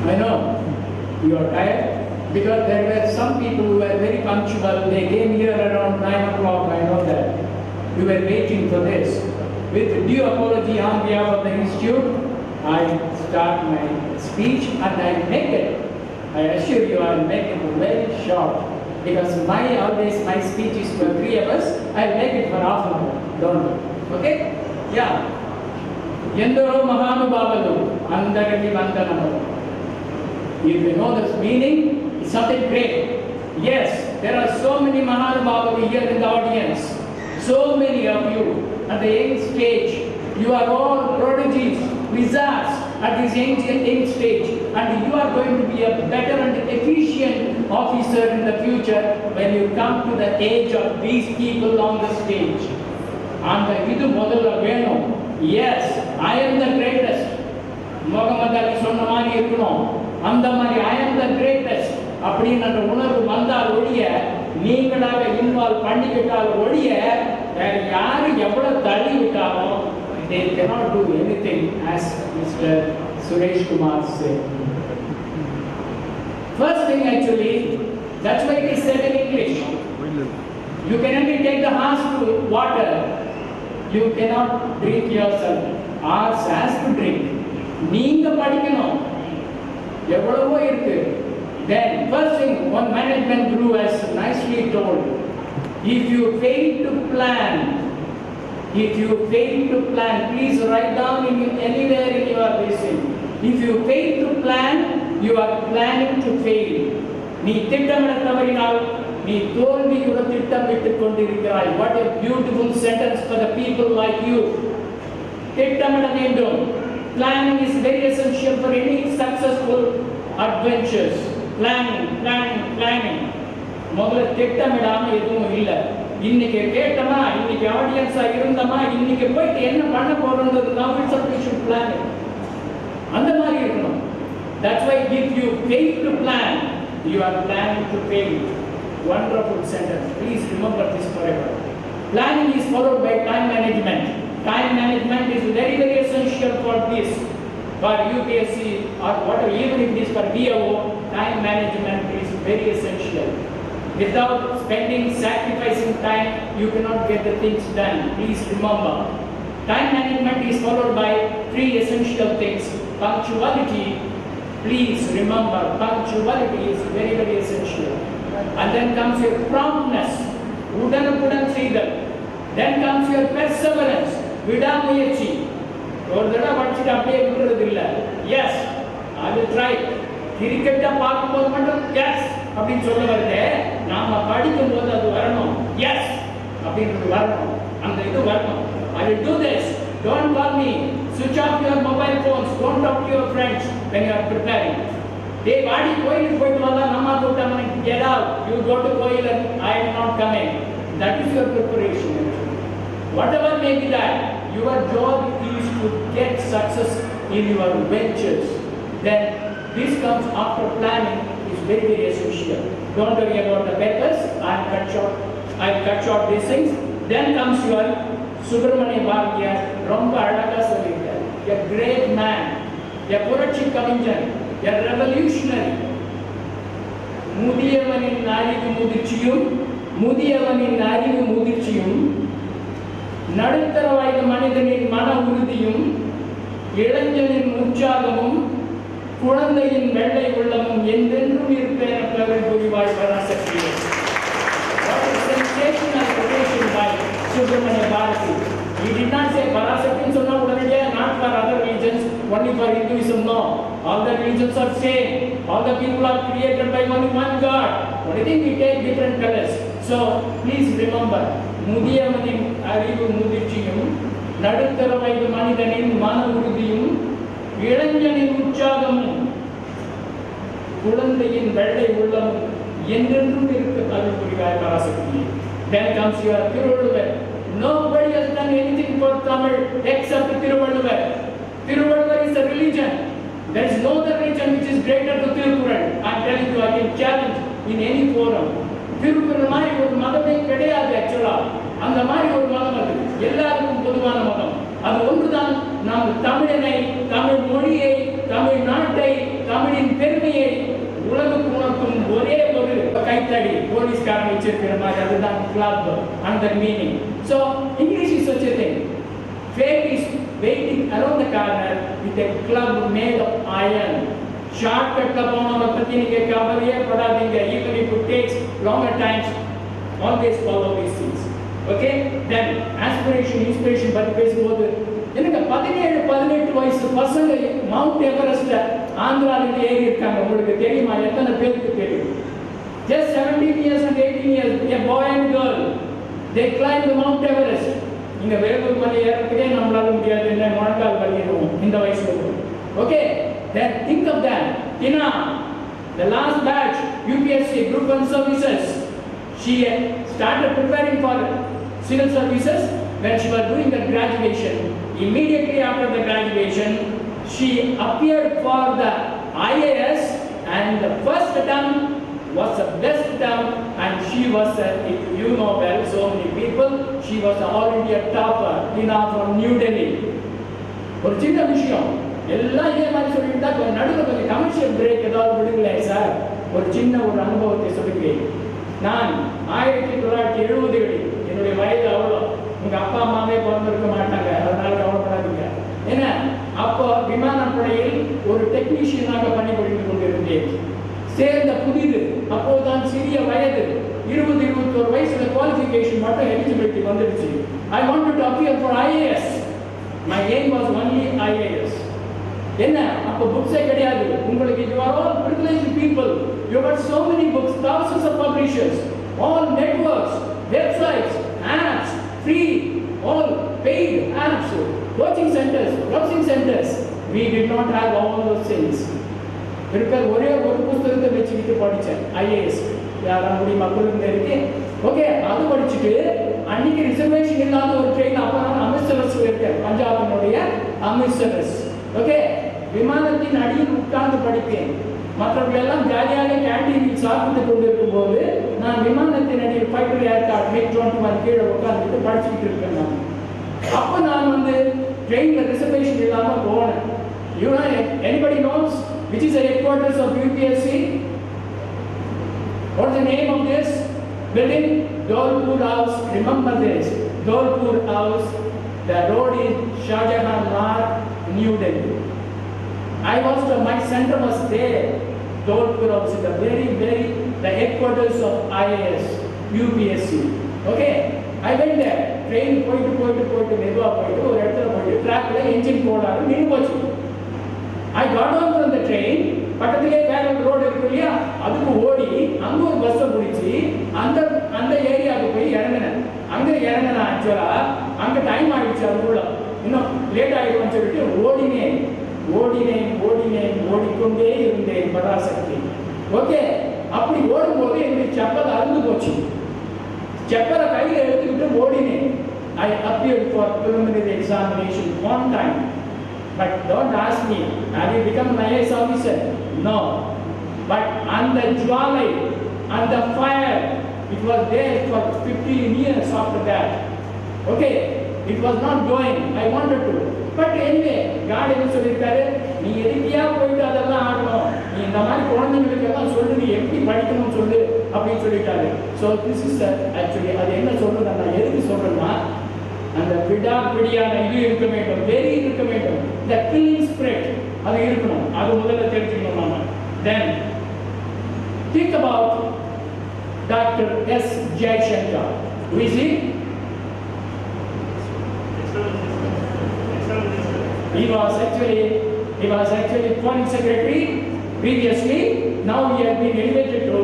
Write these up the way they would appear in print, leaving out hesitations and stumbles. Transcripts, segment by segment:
I know you are tired because there were some people who were very punctual. They came here around 9 o'clock. I know that. You were waiting for this. With due apology on behalf of the Institute, I start my speech and I make it. I assure you I will make it very short because my speech is for 3 hours. I will make it for half an hour. Don't worry. Okay? Yeah. Yendoro Mahanubhavalu Andaraki Vandanamalu. If you know this meaning, it's something great. Yes, there are so many Mahanubhavalu here in the audience. So many of you at the young stage. You are all prodigies, wizards at this young stage. And you are going to be a better and efficient officer in the future when you come to the age of these people on the stage. And the Idu Modala Veno. Yes, I am the greatest. Muhammad Ali Sonnamani Irkuno. Andamari, I am the greatest. அப்படின்ற உணர்வு வந்தால் ஒழிய நீங்களாக involve பண்ணிக்கிட்டால் ஒழிய வேற யாரு எவ்வளவு தள்ளி விட்டாலும் they cannot do anything as Mr. Suresh Kumar said. First thing actually, that's why it is said in English. You can only take the horse to water. You cannot drink yourself. Horse has to drink. நீங்க படிக்கணும். எவ்வளவோ இருக்கு. Then first thing, one management guru has nicely told, if you fail to plan, please write down anywhere in your listening. If you fail to plan, you are planning to fail. நீ திட்டமிட தவறினால் நீ தோல்வியுடன் திட்டமிட்டுக் கொண்டிருக்கிறாய். What a beautiful sentence for the people like you. திட்டமிட வேண்டும். Planning is very essential for any successful adventures. Planning. முதல்ல திட்டமிடாம எதுவும் இல்ல. இன்னைக்கு கேட்டமா, இன்னைக்கு ஆடியன்ஸா இருந்தமா, இன்னைக்கு போயிட்டு என்ன பண்ண போறோம்ன்றது தான் we should plan it. அந்த மாதிரி இருக்கணும். That's why if you fail to plan, you are planning to fail. Wonderful sentence. Please remember this forever. Planning is followed by time management. Time management is very, very essential for this. For UPSC or whatever, even if it is for BO, time management is very essential. Without sacrificing time, you cannot get the things done. Please remember. Time management is followed by 3 essential things. Punctuality. Please remember, punctuality is very, very essential. And then comes your promptness. Udanukudan seidal. Then comes your perseverance. Vidamuyachi. ஒரு தடவை படிச்சுட்டு அப்படியே விட்டுறது இல்லை. Yes, I will try. கிரிக்கெட்டை பார்க்கும்போது மட்டும் S அப்படின்னு சொல்ல வருது. நாம படிக்கும் போது அது வரணும். எஸ் அப்படின்றது வரணும். அந்த இது வரணும். I will do this. Don't call me. ஸ்விட்ச் off your mobile phones. Don't talk to your friends when you are preparing. டேய் வாடி கோயிலுக்கு போயிட்டு வந்தா நம்ம கூட்டாம get out. You go to கோயில் and I am not coming. That is your preparation. Whatever may be that, your job is to get success in your ventures. Then this comes after planning is very, very essential. Don't worry about the papers. I'll cut short these things. Then comes your Subramania Bharatiya, Romba Adaka Solitaire, a great man, a புரட்சி கவிஞர், a revolutionary. முதியவனின் அறிவு முதிர்ச்சியும் முதியவனின் அறிவு முதிர்ச்சியும் நடுத்தர வயது மனிதனின் மன உறுதியும் இளைஞனின் உற்சாகமும் குழந்தையின் வெள்ளை உள்ளமும் என்றென்றும் இருப்பேன் பெயர் புரிவாய் Parasakthi. What a sensational quotation by Subramania Bharati. He did not say Parasakti சொன்னா உடனடியே not for other religions, only for Hinduism. No, all the religions are same. All the people are created by only one God. Only thing we take different colors. So please remember, முதியவனின் அறிவு முதிர்ச்சியும் நடுத்தர வயது மனிதனின் மன உறுதியும் இளைஞனின் உற்சாகமும் குழந்தையின் வெள்ளை உள்ளமும் என்றென்றும் இருக்க அருள் புரிவாய் Parasakthi. Then comes your Tiruvallur. Nobody has done anything for Tamil except Tiruvallur. Tiruvallur is a religion. There is no other religion which is greater than Tiruvallur. I am telling you, I can challenge in any forum. Tiruvallur மாதிரி ஒரு மதமே கிடையாது. ஆக்சுவலா அந்த மாதிரி ஒரு மதம் அது எல்லாருக்கும் பொதுவான மதம். அது ஒன்றுதான் நாம் தமிழனை, தமிழ் மொழியை, தமிழ் நாட்டை, தமிழின் பெருமையை உலகுக்கு உணர்த்தும் ஒரே ஒரு கைத்தடி போலீஸ்காரன் வச்சிருக்கிற மாதிரி, அதுதான் கிளப் அந்த meaning. So English is such a thing. Fate is waiting around the corner with a club made of iron. Shortcut la போனவங்க பத்தி நீங்க கவலையே படாதீங்க. Even if it takes longer times, always follow these things. Okay? Then aspiration, inspiration பத்தி பேசும்போது எனக்கு 17-18 வயசு பசங்க மவுண்ட் எவரெஸ்ட் ஆந்திராவில் ஏறி இருக்காங்க. உங்களுக்கு தெரியுமா? எத்தனை பேருக்கு தெரியும்? Just 17 years and 18 years, a boy and girl, they climbed the Mount Everest. இங்க வேலூர் மலை ஏறதுக்கே நம்மளால முடியாது, என்ன முழங்கால் வலிக்கும் இந்த வயசுல. Okay, then think of that. Tina, the last batch, UPSC Group 1 services, she started preparing for civil services when she was doing the graduation. Immediately after the graduation, she appeared for the IAS, and the first attempt was the best attempt, and she was, if you know well, so many people, she was the all India topper, Tina from New Delhi. ஒரு சின்ன விஷயம் எல்லாம் இதே மாதிரி சொல்லிட்டா நடுவில் கொஞ்சம் commercial break ஏதாவது விடுங்களே சார். ஒரு சின்ன ஒரு அனுபவத்தை சொல்லுகிறேன். நான் 1970களில், என்னுடைய வயது அவ்வளோ, உங்க அப்பா அம்மாவே பிறந்திருக்க மாட்டாங்க, அதனால கவலைப்படாதீங்க. ஏன்னா அப்போ விமானப்படையில் ஒரு டெக்னீஷியனாக பணிபுரிந்து கொண்டிருந்தேன். சேர்ந்த புதிது, அப்போதான் சிறிய வயது, 20-21 வயசுல குவாலிஃபிகேஷன் மட்டும் எலிஜிபிலிட்டி வந்துடுச்சு. I wanted to appear for IAS. My aim was only IAS. என்ன அப்ப புக்ஸே கிடையாது உங்களுக்கு. You are all privileged people. You got so many books, thousands of publishers, all networks, websites, apps, free, all paid apps, coaching centers, browsing centers. We did not have all those things. இருக்கிற ஒரே ஒரு புத்தகத்தை வச்சுக்கிட்டு படித்தேன் IAS. நம்முடைய மக்களுக்கு இருக்கு. Okay, அது படிச்சுட்டு அன்னைக்கு ரிசர்வேஷன் இல்லாத ஒரு ட்ரெயின், அப்போ நான் அமிர்தசரஸ் இருக்கேன், பஞ்சாபினுடைய அமிர்தசரஸ். ஓகே, விமானத்தின் அடியில் உட்கார்ந்து படிப்பேன். மற்றவர்கள் எல்லாம் ஜாலியாக கேண்டீனில் சாப்பிட்டு கொண்டு இருக்கும் போது நான் விமானத்தின் அடியில் ஃபைட்டர் ஏர்கிராஃப்ட் MiG 21 கீழே உட்கார்ந்துட்டு படிச்சுக்கிட்டு இருக்கேன். நான் அப்போ நான் வந்து ட்ரெயினில் ரிசர்வேஷன் இல்லாமல் போனேன். You know, anybody knows which is the headquarters of UPSC? What is the name of this building? Dholpur House. Remember this, Dholpur House. The road is Shah Jahan Marg, New Delhi. My center was there. Dholpur House is the headquarters of IAS, UPSC. Okay, I went there. Train போயிட்டு மெதுவா போயிட்டு ஒரு இடத்துல போயிட்டு ட்ராக்ல engine போடாது நின்று போச்சு. I got on from the train. பக்கத்திலே வேற ஒரு ரோடு இருக்கு இல்லையா, அதுக்கு ஓடி அங்க ஒரு பஸ்ஸை பிடிச்சி அந்த ஏரியாவுக்கு போய் இறங்கினேன். அங்க இறங்கினேன். ஆக்சுவலா அங்க டைம் ஆயிடுச்சு, அதுக்குள்ள இன்னும் லேட் ஆகிடும்னு சொல்லிட்டு ஓடிக்கொண்டே இருந்தேன் பராசக்தி. ஓகே, அப்படி ஓடும்போது என்னுடைய செப்பல் அறுந்து போச்சு. செப்பலை கையில் எடுத்துக்கிட்டு ஓடினேன். I appeared for preliminary examination one time. But don't ask me, have you become an IAS officer? No. But on the jwalai, on the fire, it was there for 15 years after that. Okay, it was not going. I wanted to. But anyway, God என்ன சொல்லியிருக்காரு, நீ எதுக்கியா போயிட்டு அதெல்லாம் ஆடணும், நீ இந்த மாதிரி குழந்தைங்களுக்கு எல்லாம் சொல்லு, நீ எப்படி படிக்கணும்னு சொல்லு அப்படின்னு சொல்லிட்டாரு. ஸோ திஸ் இஸ் ஆக்சுவலி அது என்ன சொல்றது, நான் எதுக்கு சொல்றேன்னா, அந்த விடாப்பிடியான இது இருக்க வேண்டும், வெறி இருக்க வேண்டும், இந்த கில்லிங் ஸ்பிரிட் அது இருக்கணும். அது முதல்ல தெரிஞ்சுக்கணும் நாம. தென் think about Dr. S. Jayashankar. Who is he? He was actually foreign secretary previously. Now he has been elevated to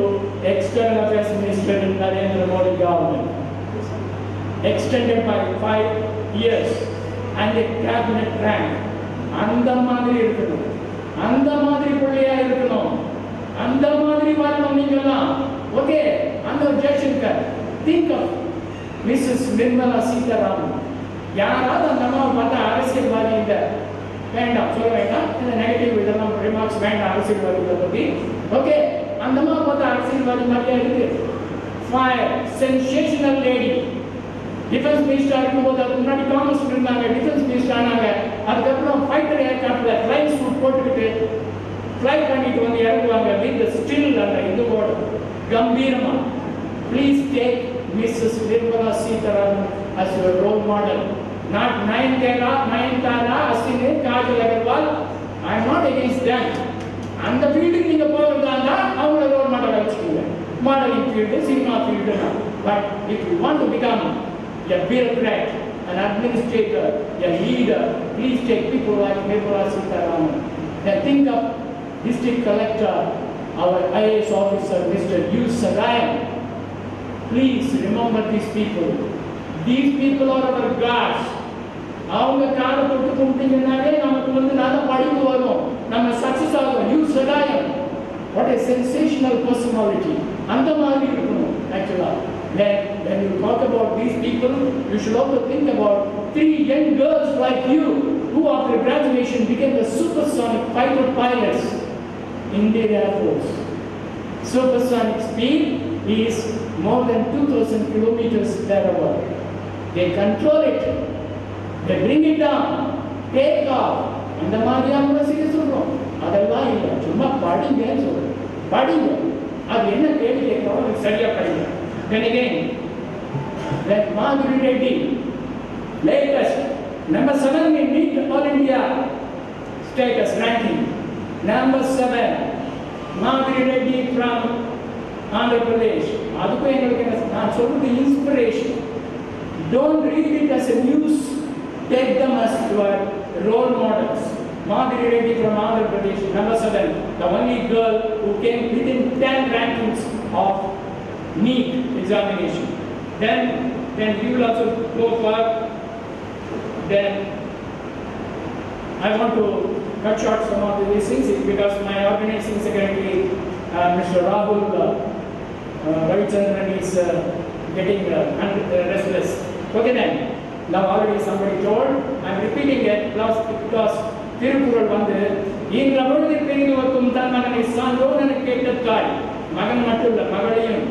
external affairs minister in Narendra Modi government. Extended by 5 years and a cabinet rank. அந்த மாதிரி இருக்கணும், அந்த மாதிரி பிள்ளையா இருக்கணும், அந்த மாதிரி வரணும் நீங்கெல்லாம். ஓகே, அந்த ஒரு Jaishankar. Think of Mrs Nirmala Sitharaman. யாராவது அந்த அம்மாவை பார்த்தா அரசியல்வாதி இல்லை, வேண்டாம் சொல்ல வேண்டாம், இந்த நெகட்டிவ் இதெல்லாம் ரிமார்க்ஸ் வேண்டாம் அரசியல்வாதிகளை பற்றி. ஓகே, அந்த அம்மாவை பார்த்தா அரசியல்வாதி மாதிரியா இருக்கு. Fire sensational lady. Defence minister இருக்கும்போது அதுக்கு முன்னாடி காமர்ஸ் இருந்தாங்க, டிஃபென்ஸ் மினிஸ்டர் ஆனாங்க. அதுக்கப்புறம் ஃபைட்டர் ஏர்கிராஃப்ட்ல ஃப்ளைங் சூட் போட்டுக்கிட்டு fly பண்ணிட்டு வந்து இறங்குவாங்க with the still அந்த இதோட கம்பீரமா. Please take Mrs. Nirmala Sitharaman as your role model. Not Nayanthara, Ashwini, Kajal Agarwal. I am not against them. அந்த ஃபீல்டுக்கு நீங்க போறதாண்டா அவங்கள ரோல் மாடல் வச்சுக்கோங்க. Modelling field, cinema field. But if you want to become a bureaucrat, an administrator, a leader, please take people like Nirmala Sitharaman. Then think of district collector, our IAS officer, Mr. U. Sagayan. Please remember these people. These people are our gods. அவங்க காலை தொட்டு கும்பிட்டீங்கன்னாலே நமக்கு வந்து நல்ல படிப்பு வரும், நம்ம success ஆகும். You Sagayam, what a sensational personality. அந்த மாதிரி இருக்கணும் ஆக்சுவலா. When you talk about these people, you should also think about 3 young girls like you who after graduation became the supersonic fighter pilots in Indian Air Force. Supersonic speed is more than 2,000 kilometers per hour. They control it. They bring it down, take off. இந்த மாதிரியான செய்ய சொல்றோம். அதெல்லாம் இல்லை, சும்மா படிங்கன்னு சொல்றோம். படிங்க, அது என்ன கேள்வி கேட்கறோம் சரியா படிங்க. Then again, that Madhuri Reddy, latest number 7 in NEET All India status ranking. Number 7, Madhuri Reddy from Andhra Pradesh. அதுக்கு எங்களுக்கு நான் சொல்றது inspiration. Don't read it as a news. Take them as your role models. Madhuri Reddy from Andhra Pradesh, number 7, the only girl who came within 10 rankings of NEET examination. Then we will also go for. Then I want to cut short some of these things because my organizing secretary, Mr. Rahul Ravichandran, is getting restless. Okay then. Now already somebody told, I am repeating it because Thirukkural வந்து இந்த பொழுதில் பெரிதுவக்கும் தன் மகனை சான்றோன் கேட்ட தாய், மகன் மட்டும் இல்ல மகளையும்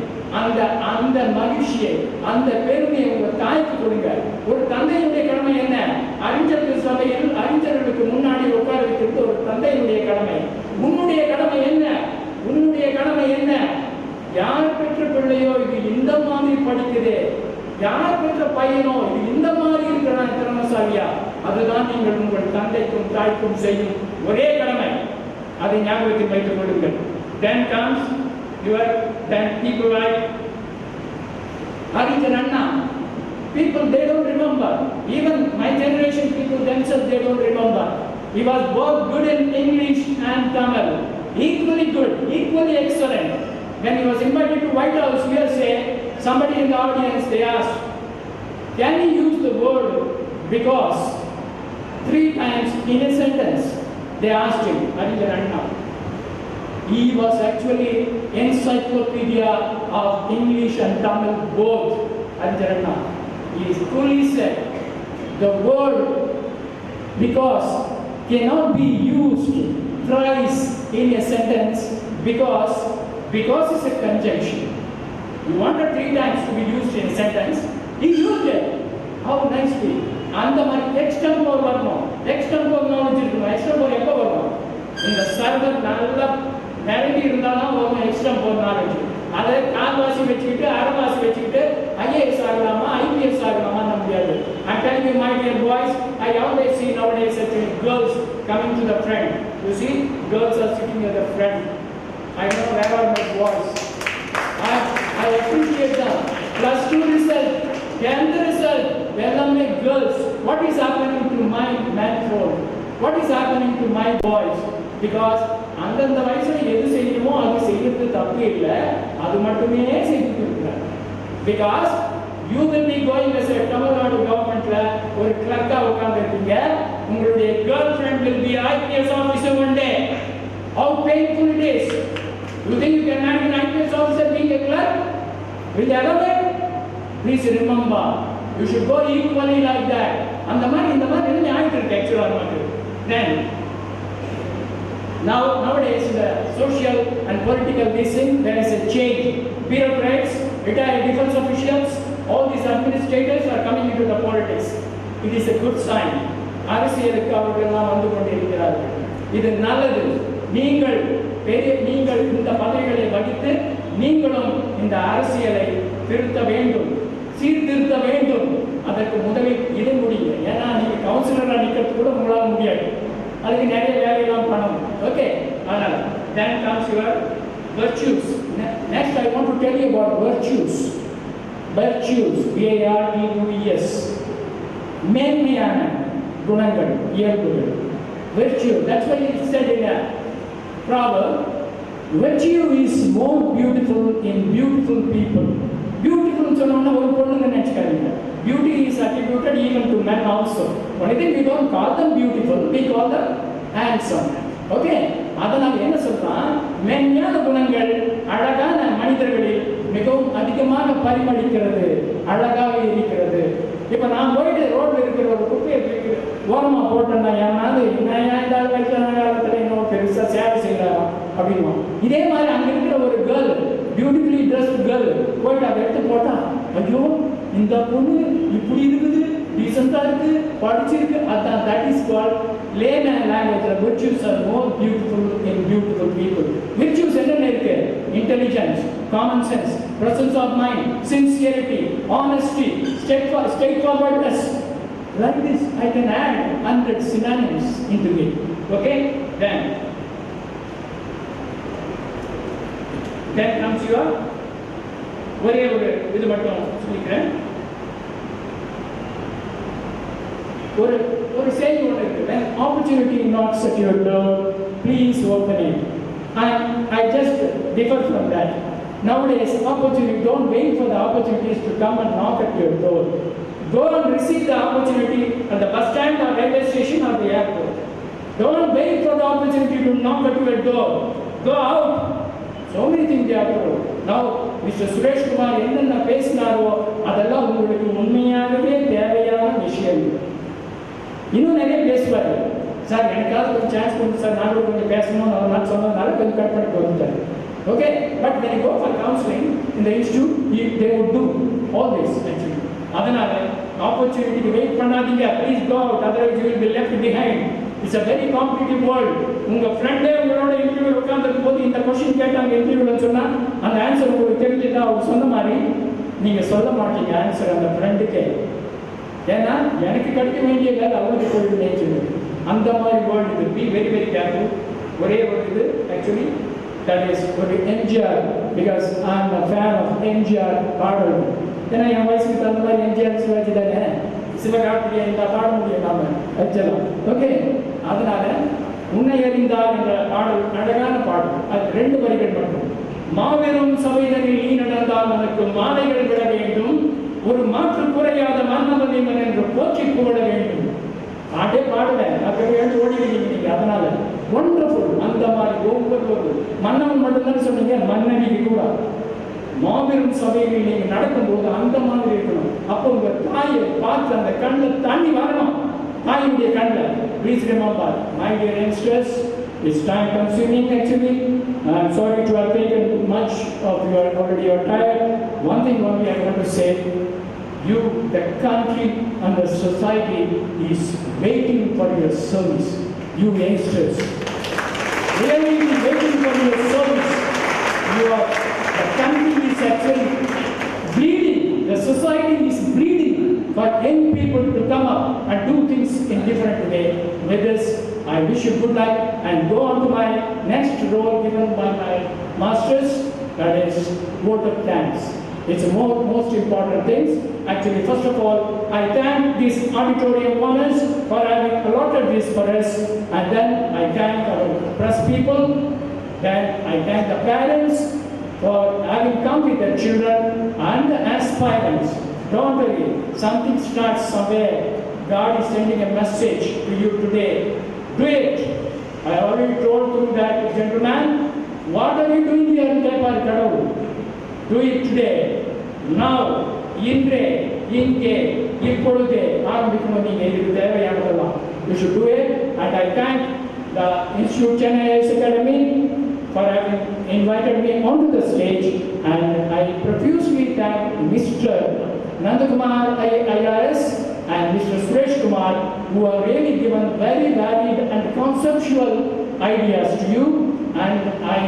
அந்த மகிழ்ச்சியை அந்த பெருமையை உங்க தாய்க்கு கொடுங்க. ஒரு தந்தையினுடைய கடமை என்ன? அறிஞர்கள் சபையில் அறிஞர்களுக்கு முன்னாடி உட்கார வைக்கிறது ஒரு தந்தையினுடைய கடமை. உன்னுடைய கடமை என்ன? உன்னுடைய கடமை என்ன? யார் பெற்ற பிள்ளையோ இது இந்த மாதிரி படிக்குது, யார் பெற்ற பையனோ இது இந்த மாதிரி இருக்கிறான் திறமசாலியா, அதுதான் நீங்கள் உங்கள் தந்தைக்கும் தாய்க்கும் செய்யும் ஒரே கடமை. அதை ஞாபகத்தில் வைத்துக் கொள்ளுங்கள். Then comes then people like Harijan Anna. People, they don't remember. Even my generation people themselves, they don't remember. He was both good in English and Tamil. Equally good, equally excellent. When he was invited to White House USA, somebody in the audience, they asked, can he use the word because 3 times in a sentence? They asked him, Harijan Anna. He was actually encyclopedia of English and Tamil both. Harijan Anna. He truly said, the word because cannot be used thrice in a sentence because it's a conjunction. You wanted 3 times to be used in a sentence. He used it. How nicely. அந்த மாதிரி எக்ஸ்டெம்போர் வரணும். எக்ஸ்டெம்போர் knowledge இருக்கணும். எக்ஸ்டெம்போர் எப்போ வரும்? இந்த server நல்லா நிரம்பி இருந்தாலும் வரும் எக்ஸ்டெம்போர் நாலேஜ். அதை கால்வாசி வச்சுக்கிட்டு அரைவாசி வச்சுக்கிட்டு IAS ஆகலாமா IPS ஆகலாமா முடியாது. I'm telling you, my dear boys, I always see nowadays girls coming to the front. You see, girls are sitting at the front. I know where are my boys. I appreciate them. +2 result, 10th result, எல்லாமே girls. What is happening to my men folk? What is happening to my boys? Because அந்தந்த வயசுல எது செய்யணுமோ அது செய்யறது தப்பு இல்லை, அது மட்டுமே செய்துட்டு இருக்கிறாங்க. Because you will be going as a Tamil Nadu governmentல ஒரு கிளர்க்கா உட்கார்ந்து இருக்கீங்க, உங்களுடைய girlfriend will be IPS officer one day. How painful it is. You think you can manage an IPS officer being a clerk? Will you allow it? Please remember, you should go equally like that. அந்த மாதிரி இந்த மாதிரி என்ன ஆயிட்டு இருக்கு ஆக்சுவலா நமக்கு. Then nowadays the social and political thing, there is a change. Bureaucrats, retired defense officials, all these administrators are coming into the politics. It is a good sign. அரசியலுக்கு அவர்கள் எல்லாம் வந்து கொண்டிருக்கிறார்கள். இது நல்லது. நீங்கள் இந்த பதவிகளை வகித்து நீங்களும் இந்த அரசியலை திருத்த வேண்டும், சீர்திருத்த வேண்டும். அதற்கு முதலில் இது முடியுங்க. ஏன்னா நீங்க கவுன்சிலரா நிக்கிறது கூட உங்களால முடியாது, அதுக்கு நிறைய வேலையெல்லாம் பண்ணணும். ஓகே, அதனால then comes your virtues. Next I want to tell you about virtues. Virtues, VARTUES, மேன்மையான குணங்கள், இயல்புகள். Virtue, that's why it said in a proverb, virtue is more beautiful in beautiful people. Beautiful சொன்னோம்னா ஒரு பொண்ணுங்க நினைச்சுக்காதீங்க. Beauty is attributed even to men also. Only thing we don't call them beautiful, we call them handsome. Okay, அதனால என்ன சொல்றான், மேன்மையான குணங்கள் அழகான மனிதர்களில் மிகவும் அதிகமாக பரிமளிக்கிறது, அழகாக இருக்கிறது. இப்ப நான் போயிட்டு ரோட்ல இருக்கிற ஒரு குப்பையை ஓரமா போட்டேன்னா ஏன்னாவது இந்த வயசுல இன்னும் பெருசா சேவை செய்யறாரா அப்படின்வான். இதே மாதிரி அங்க இருக்கிற ஒரு கேர்ள், பியூட்டிஃபுல்லி ட்ரெஸ்ட் கேர்ள் போயிட்டு அதை எடுத்து போட்டா, ஐயோ இந்த பொண்ணு இப்படி இருக்குது, டீசெண்டா இருக்கு, படிச்சிருக்கு. அதான் தட் இஸ் கால்ட் லேமேன் லாங்குவேஜ்ல virtues are more beautiful in beautiful people. Virtues என்னென்ன இருக்கு? Intelligence, common sense, presence of mind, sincerity, honesty, straightforwardness. Like this I can add 100 synonyms into it. Okay, then comes your ஒரே ஒரு இது மட்டும் சொல்லிக்கிறேன். ஒரு செய்தி ஒன்று இருக்கு, when opportunity knocks at your door, please open it. I just differ from that. Nowadays opportunity, don't wait for the opportunities to come and knock at your door. Go and receive the opportunity at the bus stand or railway station or the airport. Don't wait for the opportunity to knock at your door. Go out. So many things they are told. Now Mr. Suresh Kumar என்னென்ன பேசினாரோ அதெல்லாம் உங்களுக்கு உண்மையாகவே தேவையான விஷயம். இன்னும் நிறைய பேசுவார். Sir எனக்காவது கொஞ்சம் சான்ஸ் கொடுங்க சார், நாங்களும் கொஞ்சம் பேசணும் நான் சொன்னதுனால கொஞ்சம் கட் பண்ணி வந்துட்டார். Okay, but when you go for counseling in the institute, they would do all this actually. அதனால opportunity வெயிட் பண்ணாதீங்க, please go out, otherwise you will be left behind. It's a very competitive world. உங்க ஃப்ரெண்டே உங்களோட இன்டர்வியூல உட்கார்ந்திருக்கும் போது இந்த question கேட்டாங்க இன்டர்வியூல சொன்னா அந்த ஆன்சர் உங்களுக்கு தெரிஞ்சதா அவர் சொன்ன மாதிரி நீங்க சொல்ல மாட்டீங்க ஆன்சர் அந்த ஃப்ரெண்டுக்கே. ஏன்னா எனக்கு கிடைக்க வேண்டிய வேலை அவங்களுக்கு போயிட்டு நேச்சர் அந்த மாதிரி வேர்ல்டு இது. Be very very careful. ஒரே ஒரு இது ஆக்சுவலி தட் இஸ் ஒரு MGR, because I am a fan of MGR பாடல். ஏன்னா என் வயசுக்கு தகுந்த மாதிரி எம்ஜிஆர் சிவாஜி தானே, சிவகார்த்திகேயன் இந்த பாட முடியும் நாம வச்சலாம். ஓகே, அதனால உன்னை அறிந்தால் என்ற பாடல் அழகான பாடல். அது 2 வரிகள் மட்டும். மாபெரும் சபையினரில் நீ நடந்தால் உனக்கு மாலைகள் விட வேண்டும், ஒரு மாற்று குறையாத மன்னவனிமன் என்று போற்றி புகழ வேண்டும். பாட்டே பாடுவேன், அப்படி எழுந்து ஓடிவிட்டீங்க நீங்க. அதனால ஒண்டர்ஃபுல். அந்த மாதிரி ஒவ்வொரு மன்னவன் மட்டும்தான் சொன்னீங்க, மன்னனிக்கு கூட மாபெரும் சபையில் நீங்க நடக்கும்போது அந்த மாதிரி இருக்கணும். அப்போ உங்க தாயை பார்த்து அந்த கண்ணில் தண்ணி வரணும், தாயுடைய கண்ணில். Please remember my dear youngsters, it's time consuming actually. I'm sorry to have taken much of your already your time. One thing only I want to say, you, the country and the society is waiting for your service. You youngsters really is waiting for your service. The country is actually bleeding, the society is bleeding for young people to come up and do things in different way. With this I wish you good luck and go on to my next role given by my masters, that is vote of thanks. It's the most important things. Actually, first of all, I thank these auditorium owners for having allotted this for us, and then I thank our press people, then I thank the parents for having come with their children and the aspirants. Don't worry, something starts somewhere. God is sending a message to you today. Do it. I already told you that, gentlemen, what are you doing here in Nepal? Do it today. Now, இன்றே, இங்கே, இப்பொழுதே ஆரம்பிக்கணும். நீங்க இதுக்கு தேவையானதெல்லாம். You should do it. And I thank the Institute Chennai IAS Academy for having invited me onto the stage, and I profusely thank Mr. Nandakumar IAS and Mr. Suresh Kumar, who have really given very varied and conceptual ideas to you, and I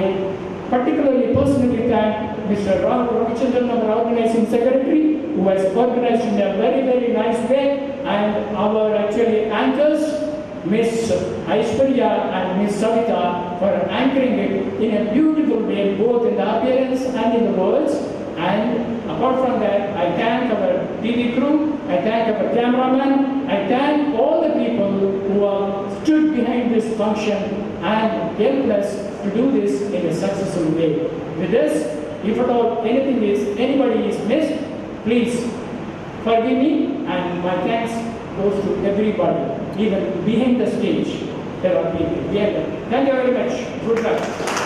particularly personally thank Mr. Ravichandran, our organizing secretary, who has organized in a very nice way, and our actually anchors, Miss Aishwarya and Miss Savita, for anchoring it in a beautiful way, both in the appearance and in the words. And apart from that, I thank our TV crew, I thank our cameraman, I thank all the people who have stood behind this function and helped us to do this in a successful way. With this, if at all anybody is missed, please forgive me, and my thanks goes to everybody, even behind the stage. There are people. Thank you very much. Good luck.